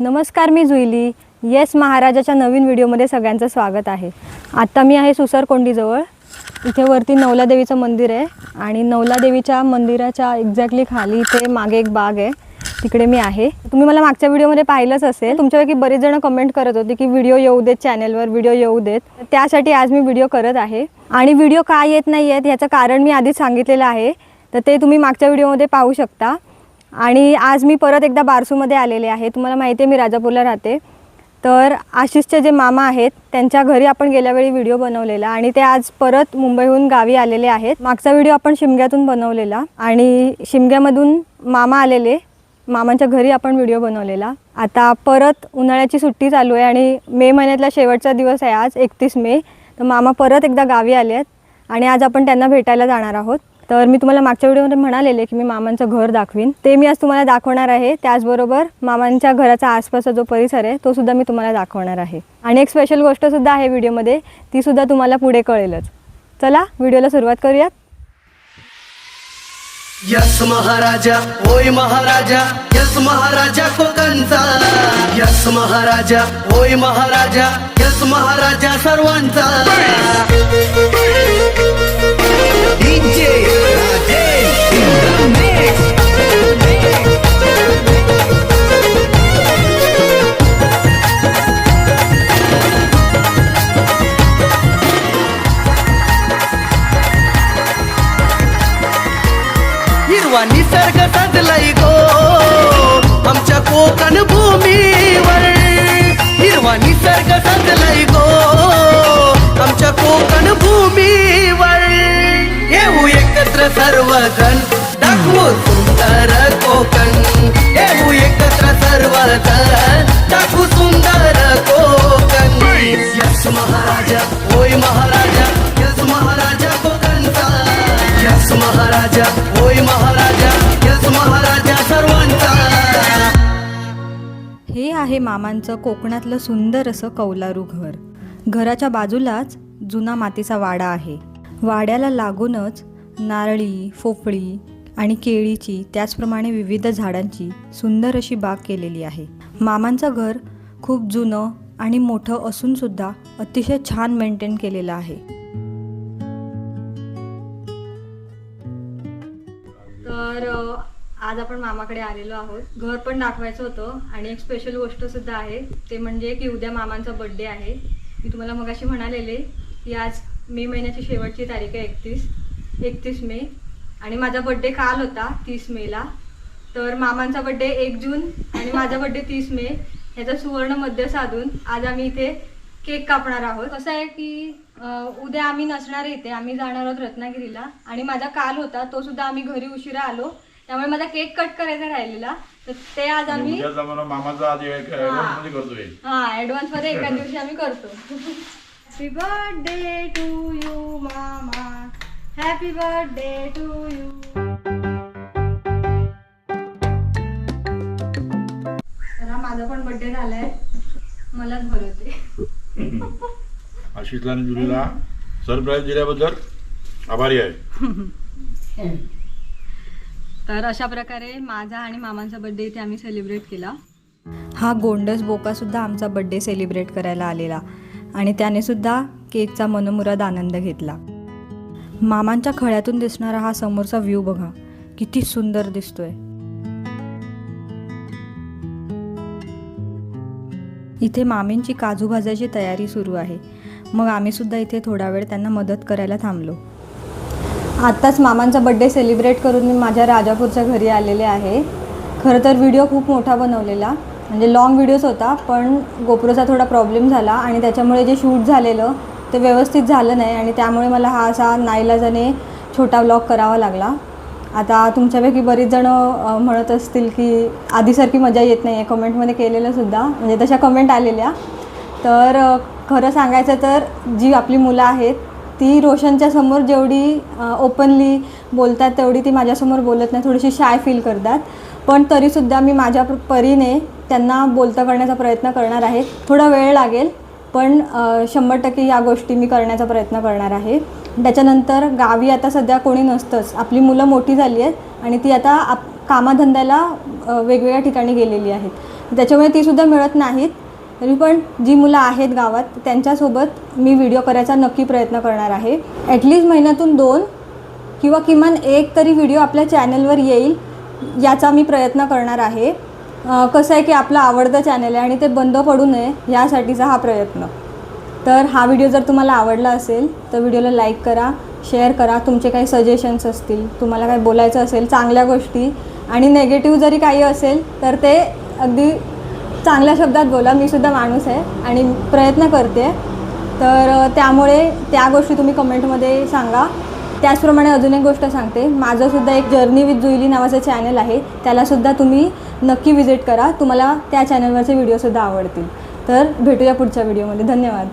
नमस्कार, मी जुईली. येस महाराजाच्या नवीन व्हिडिओमध्ये सगळ्यांचं स्वागत आहे. आता मी आहे सुसरकोंडीजवळ. इथे वरती नवला देवीचं मंदिर आहे आणि नवला देवीच्या मंदिराच्या एक्झॅक्टली खाली इथे मागे एक बाग आहे, तिकडे मी आहे. तुम्ही मला मागच्या व्हिडिओमध्ये पाहिलंच असेल. तुमच्यापैकी बरेच जण कमेंट करत होते की व्हिडिओ येऊ देत, चॅनलवर व्हिडिओ येऊ देत. त्यासाठी आज मी व्हिडिओ करत आहे. आणि व्हिडिओ का येत नाही आहेत याचं कारण मी आधीच सांगितलेलं आहे, तर ते तुम्ही मागच्या व्हिडिओमध्ये पाहू शकता. आणि आज मी परत एकदा बारसूमध्ये आलेले आहे. तुम्हाला माहिती आहे मी राजापूरला राहते. तर आशिषचे जे मामा आहेत त्यांच्या घरी आपण गेल्या वेळी व्हिडिओ बनवलेला आणि ते आज परत मुंबईहून गावी आलेले आहेत. मागचा व्हिडिओ आपण शिमग्यातून बनवलेला आणि शिमग्यामधून मामा आलेले, मामांच्या घरी आपण व्हिडिओ बनवलेला. आता परत उन्हाळ्याची सुट्टी चालू आहे आणि मे महिन्यातला शेवटचा दिवस आहे आज 31 मे. तर मामा परत एकदा गावी आले आहेत आणि आज आपण त्यांना भेटायला जाणार आहोत. तर मी तुम्हाला मागच्या व्हिडिओमध्ये म्हणालेले की मी मामांचं घर दाखवीन, ते मी आज तुम्हाला दाखवणार आहे. त्याचबरोबर मामांच्या घराचा आसपासचा जो परिसर आहे तो सुद्धा मी तुम्हाला दाखवणार आहे. आणि एक स्पेशल गोष्टसुद्धा आहे व्हिडिओमध्ये, ती सुद्धा तुम्हाला पुढे कळेलच. चला व्हिडिओला सुरुवात करूयात. यस महाराजा होय महाराजा, यस महाराजा कोकणचा. यस महाराजा होय महाराजा, यस महाराजा सर्वांचा. DJ Rajesh in the mix. हिरवा निसर्ग साधलाय गो आमच्या कोकण भूमीवर. हिरवा निसर्ग साधलाय गो आमच्या कोकण भूमीवर. येऊ एकत्र सर्वजण दाखवू सुंदर कोकण. येऊ एकत्र सर्वजण दाखवू सुंदर कोकण. यस महाराजा होय महाराजा, यस महाराजा कोकणचा. यस महाराजा होय महाराजा, यस महाराजा सर्वांचा. हे आहे मामांचं कोकणातलं सुंदर असं कौलारू घर. घराच्या बाजूलाच जुना मातीचा वाडा आहे. वाड्याला लागूनच नारळी, पोफळी आणि केळीची, त्याचप्रमाणे विविध झाडांची सुंदर अशी बाग केलेली आहे. मामांचं घर खूप जुनं आणि मोठं असून सुद्धा अतिशय छान मेंटेन केलेलं आहे. तर आज आपण मामाकडे आलेलो आहोत. घर पण दाखवायचं होतं आणि एक स्पेशल गोष्ट सुद्धा आहे, ते म्हणजे की उद्या मामांचा बड्डे आहे. मी तुम्हाला मगाशी म्हणालेले की आज मे महिन्याची शेवटची तारीख आहे 31 मे आणि माझा बड्डे काल होता 30 मेला. तर मामांचा बड्डे 1 जून आणि माझा बड्डे 30 मे ह्याचा सुवर्ण मध्य साधून आज आम्ही इथे केक कापणार आहोत. कसं आहे की उद्या आम्ही नसणार इथे, आम्ही जाणार आहोत रत्नागिरीला आणि माझा काल होता तो सुद्धा आम्ही घरी उशिरा आलो, त्यामुळे माझा केक कट करायचा राहिलेला. तर ते आज आम्ही मामाचा ऍडव्हान्स मध्ये एका दिवशी आम्ही करतो. हॅपी बर्थडे टू यू मामा, हॅपी बर्थडे टू यू. तर माझा पण बर्थडे झालाय, मलाच भरवते. आशिषला आणि जुलीला सरप्राईज दिल्याबद्दल आभारी आहे. तर अशा प्रकारे माझा आणि मामांचा बर्थडे इथे आम्ही सेलिब्रेट केला. हा गोंडस बोका सुद्धा आमचा बर्थडे सेलिब्रेट करायला आलेला आणि त्याने सुद्धा केकचा मनमुराद आनंद घेतला. मामांच्या खळ्यातून दिसणारा हा समोरचा व्ह्यू बघा, किती सुंदर दिसतोय. इथे मामींची काजू भाजायची तयारी सुरू आहे. मग आम्ही सुद्धा इथे थोडा वेळ त्यांना मदत करायला थांबलो. आत्ताच मामांचा बड्डे सेलिब्रेट करून मी माझ्या राजापूरच्या घरी आलेले आहे. खरं तर व्हिडिओ खूप मोठा बनवलेला, म्हणजे लॉंग व्हिडिओज होता, पण गोप्रोचा थोडा प्रॉब्लेम झाला आणि त्याच्यामुळे जे शूट झालेलं ते व्यवस्थित झालं नाही आणि त्यामुळे मला हा असा नाईलाजाने छोटा व्लॉग करावा लागला. आता तुमच्यापैकी बरीच जणं म्हणत असतील की आधीसारखी मजा येत नाही आहे, कमेंटमध्ये केलेलं सुद्धा, म्हणजे तशा कमेंट आलेल्या. तर खरं सांगायचं तर जी आपली मुलं आहेत ती रोशनच्या समोर जेवढी ओपनली बोलतात तेवढी ती माझ्यासमोर बोलत नाही, थोडीशी शाय फील करतात. पण तरीसुद्धा मी माझ्या परीने त्यांना बोलतं करण्याचा प्रयत्न करणार आहे. थोडा वेळ लागेल, पण 100% या गोष्टी मी करण्याचा प्रयत्न करणार आहे. त्याच्यानंतर गावी आता सध्या कोणी नसतंच, आपली मुलं मोठी झाली आहेत आणि ती आता कामाधंद्याला वेगवेगळ्या ठिकाणी गेलेली आहेत. त्याच्यामुळे तीसुद्धा मिळत नाहीत. तरी पण जी मुलं आहेत गावात त्यांच्यासोबत मी व्हिडिओ करायचा नक्की प्रयत्न करणार आहे. ॲटलिस्ट महिन्यातून 2 किंवा किमान 1 तरी व्हिडिओ आपल्या चॅनलवर येईल याचा मी प्रयत्न करणार आहे. कसं आहे की आपलं आवडतं चॅनल आहे आणि ते बंद पडू नये यासाठीचा हा प्रयत्न. तर हा व्हिडिओ जर तुम्हाला आवडला असेल तर व्हिडिओला लाईक करा, शेअर करा. तुमचे काही सजेशन्स असतील, तुम्हाला काही बोलायचं असेल, चांगल्या गोष्टी आणि नेगेटिव्ह जरी काही असेल तर ते अगदी चांगल्या शब्दात बोला. मी सुद्धा माणूस आहे आणि प्रयत्न करते, तर त्यामुळे त्या गोष्टी तुम्ही कमेंटमध्ये सांगा. त्याचप्रमाणे अजून एक गोष्ट सांगते, माझंसुद्धा एक जर्नी विथ जुईली नावाचं चॅनल आहे, त्यालासुद्धा तुम्ही नक्की विजिट करा. तुम्हाला त्या चॅनलवरचे व्हिडिओसुद्धा आवडतील. तर भेटूया पुढच्या व्हिडिओमध्ये. धन्यवाद.